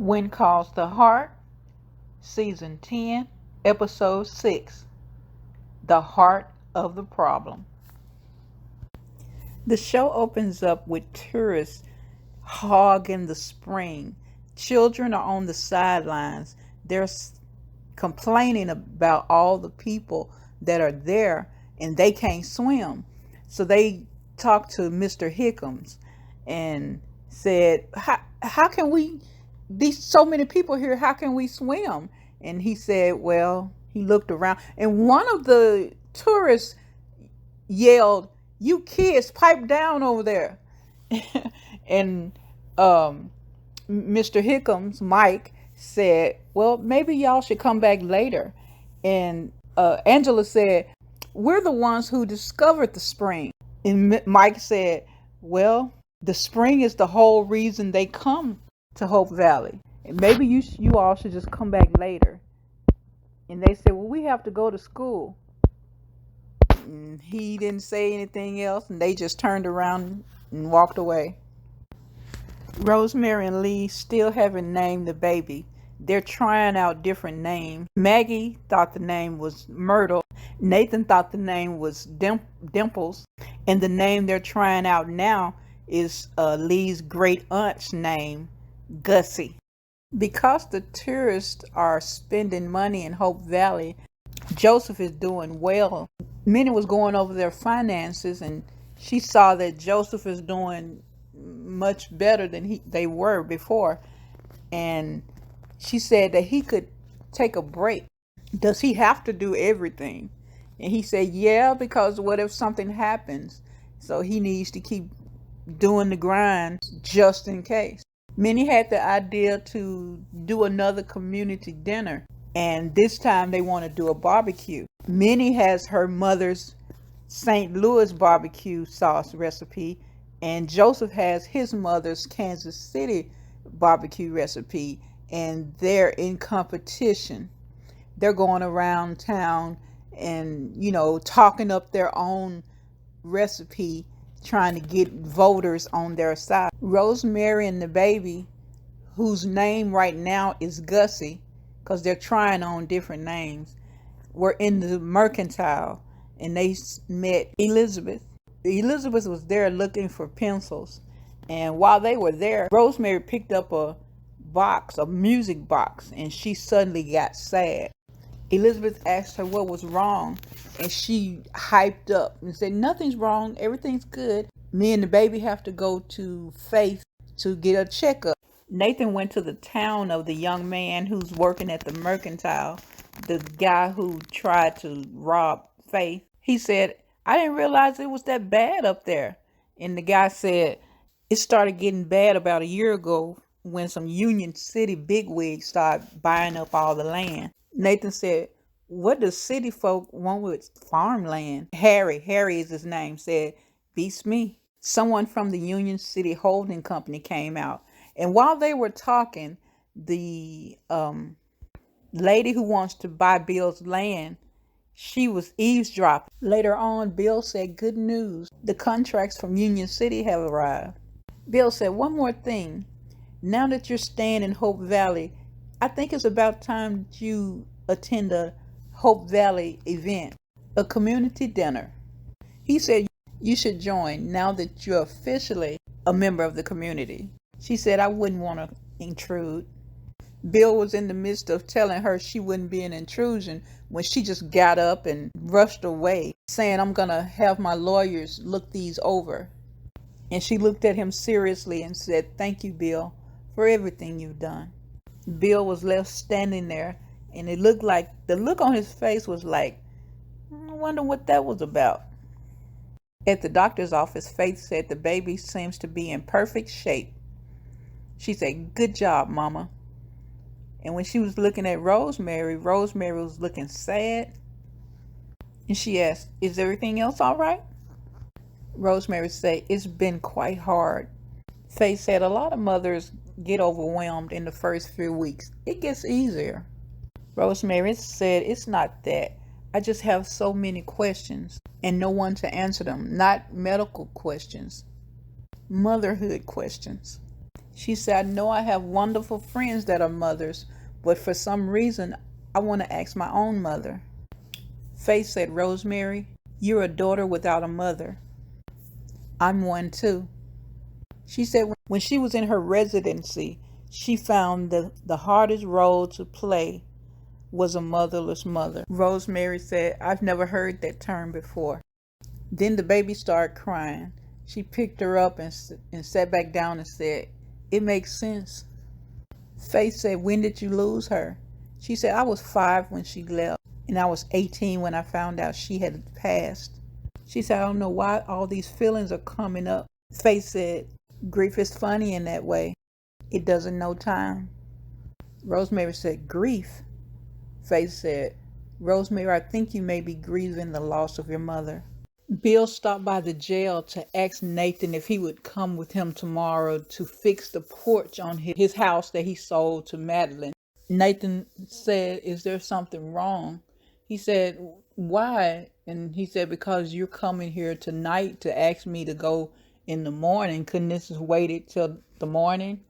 When Calls the Heart, Season 10, Episode 6, The Heart of the Problem. The show opens up with tourists hogging the spring. Children are on the sidelines. They're complaining about all the people that are there and they can't swim. So they talked to Mr. Hickams and said, how can we, these so many people here, how can we swim? And he said, well, he looked around and one of the tourists yelled, you kids, pipe down over there. And Mr. Hickams, Mike, said, well, maybe y'all should come back later. And Angela said, we're the ones who discovered the spring. And Mike said, well, the spring is the whole reason they come to Hope Valley. And maybe you all should just come back later. And they said, well, we have to go to school. And he didn't say anything else, and they just turned around and walked away. Rosemary and Lee still haven't named the baby. They're trying out different names. Maggie thought the name was Myrtle. Nathan thought the name was Dimples. And the name they're trying out now is Lee's great aunt's name, Gussie. Because the tourists are spending money in Hope Valley, Joseph is doing well. Minnie was going over their finances and she saw that Joseph is doing much better than they were before. And she said that he could take a break. Does he have to do everything? And he said, yeah, because what if something happens? So he needs to keep doing the grind just in case. Minnie had the idea to do another community dinner. And this time they want to do a barbecue. Minnie has her mother's St. Louis barbecue sauce recipe. And Joseph has his mother's Kansas City barbecue recipe. And they're in competition. They're going around town and, talking up their own recipe, trying to get voters on their side. Rosemary and the baby, whose name right now is Gussie, because they're trying on different names, were in the mercantile and they met Elizabeth. Elizabeth was there looking for pencils. And while they were there, Rosemary picked up a music box, and she suddenly got sad. Elizabeth asked her what was wrong, and she hyped up and said, nothing's wrong, everything's good. Me and the baby have to go to Faith to get a checkup. Nathan went to the town of the young man who's working at the mercantile, the guy who tried to rob Faith. He said, I didn't realize it was that bad up there. And the guy said, it started getting bad about a year ago when some Union City bigwigs started buying up all the land. Nathan said, what does city folk want with farmland? Harry is his name, said, beats me. Someone from the Union City Holding Company came out. And while they were talking, the lady who wants to buy Bill's land, she was eavesdropping. Later on, Bill said, good news. The contracts from Union City have arrived. Bill said, one more thing. Now that you're staying in Hope Valley, I think it's about time that you attend a Hope Valley event, a community dinner. He said, you should join now that you're officially a member of the community. She said, I wouldn't want to intrude. Bill was in the midst of telling her she wouldn't be an intrusion when she just got up and rushed away, saying, I'm going to have my lawyers look these over. And she looked at him seriously and said, thank you, Bill, for everything you've done. Bill was left standing there, and it looked like, the look on his face was like, I wonder what that was about. At the doctor's office, Faith said the baby seems to be in perfect shape. She said, good job, Mama. And when she was looking at Rosemary was looking sad. And she asked, is everything else all right? Rosemary said, it's been quite hard. Faith said, a lot of mothers get overwhelmed in the first few weeks. It gets easier. Rosemary said, it's not that. I just have so many questions and no one to answer them. Not medical questions, motherhood questions. She said, I know I have wonderful friends that are mothers, but for some reason, I want to ask my own mother. Faith said, Rosemary, you're a daughter without a mother. I'm one too. She said when she was in her residency, she found the hardest role to play was a motherless mother. Rosemary said, I've never heard that term before. Then the baby started crying. She picked her up and sat back down and said, it makes sense. Faith said, when did you lose her? She said, I was 5 when she left, and I was 18 when I found out she had passed. She said, I don't know why all these feelings are coming up. Faith said, grief is funny in that way. It doesn't know time. Rosemary said, grief? Faith said, Rosemary, I think you may be grieving the loss of your mother. Bill stopped by the jail to ask Nathan if he would come with him tomorrow to fix the porch on his house that he sold to Madeline. Nathan said, is there something wrong? He said, why? And he said, because you're coming here tonight to ask me to go in the morning. Couldn't this have waited till the morning?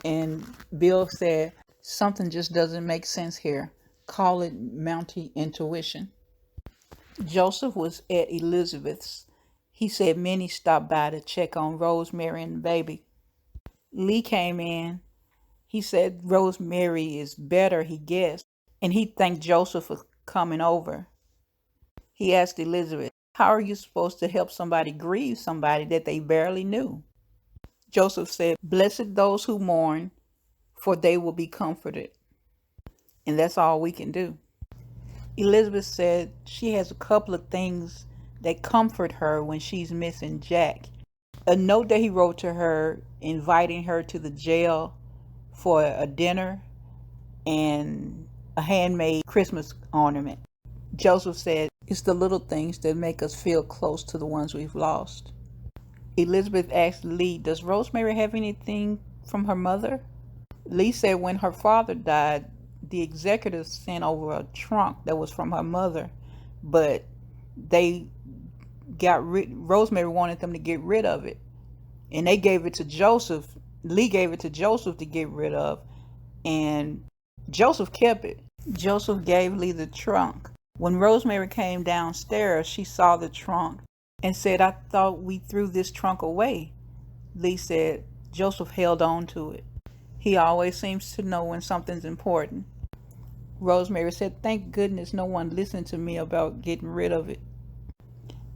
And Bill said, something just doesn't make sense here. Call it Mountie intuition. Joseph was at Elizabeth's. He said Minnie stopped by to check on Rosemary and the baby. Lee came in. He said Rosemary is better, he guessed, and he thanked Joseph for coming over. He asked Elizabeth, how are you supposed to help somebody grieve somebody that they barely knew? Joseph said, blessed those who mourn, for they will be comforted. And that's all we can do. Elizabeth said she has a couple of things that comfort her when she's missing Jack. A note that he wrote to her inviting her to the jail for a dinner and a handmade Christmas ornament. Joseph said, it's the little things that make us feel close to the ones we've lost. Elizabeth asked Lee, does Rosemary have anything from her mother? Lee said when her father died, the executors sent over a trunk that was from her mother, but Rosemary wanted them to get rid of it. And they gave it to Joseph. Lee gave it to Joseph to get rid of, and Joseph kept it. Joseph gave Lee the trunk. When Rosemary came downstairs, she saw the trunk and said, I thought we threw this trunk away. Lee said, Joseph held on to it. He always seems to know when something's important. Rosemary said, thank goodness no one listened to me about getting rid of it.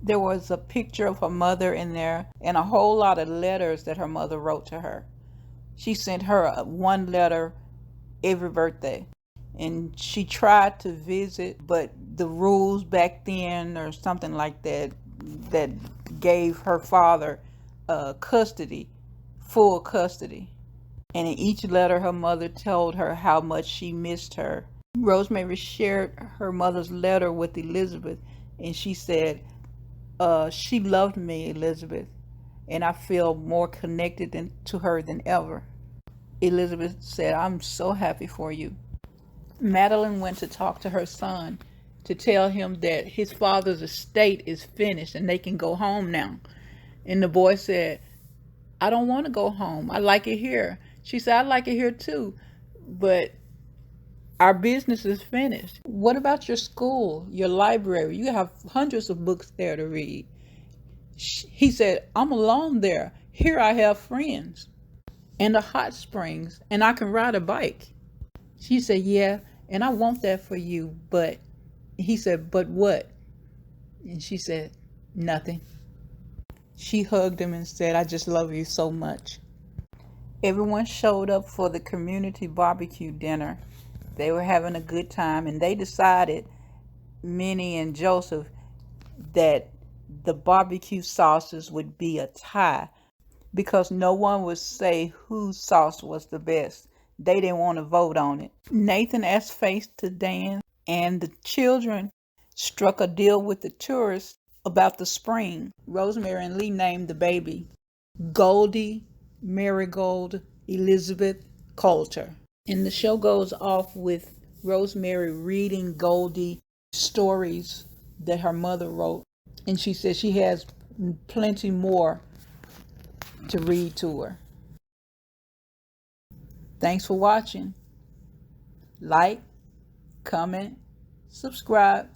There was a picture of her mother in there and a whole lot of letters that her mother wrote to her. She sent her one letter every birthday. And she tried to visit, but the rules back then or something like that gave her father custody, full custody. And in each letter, her mother told her how much she missed her. Rosemary shared her mother's letter with Elizabeth, and she said, she loved me, Elizabeth, and I feel more connected to her than ever. Elizabeth said, I'm so happy for you. Madeline went to talk to her son to tell him that his father's estate is finished and they can go home now. And the boy said, I don't want to go home. I like it here. She said, I like it here too, but our business is finished. What about your school, your library? You have hundreds of books there to read. He said, I'm alone there. Here I have friends and the hot springs, and I can ride a bike. She said, yeah, and I want that for you, but he said, but what? And she said, nothing. She hugged him and said, I just love you so much. Everyone showed up for the community barbecue dinner. They were having a good time, and they decided, Minnie and Joseph, that the barbecue sauces would be a tie because no one would say whose sauce was the best. They didn't want to vote on it. Nathan asked Faith to dance, and the children struck a deal with the tourists about the spring. Rosemary and Lee named the baby Goldie Marigold Elizabeth Coulter. And the show goes off with Rosemary reading Goldie stories that her mother wrote. And she says she has plenty more to read to her. Thanks for watching. Like, comment, subscribe.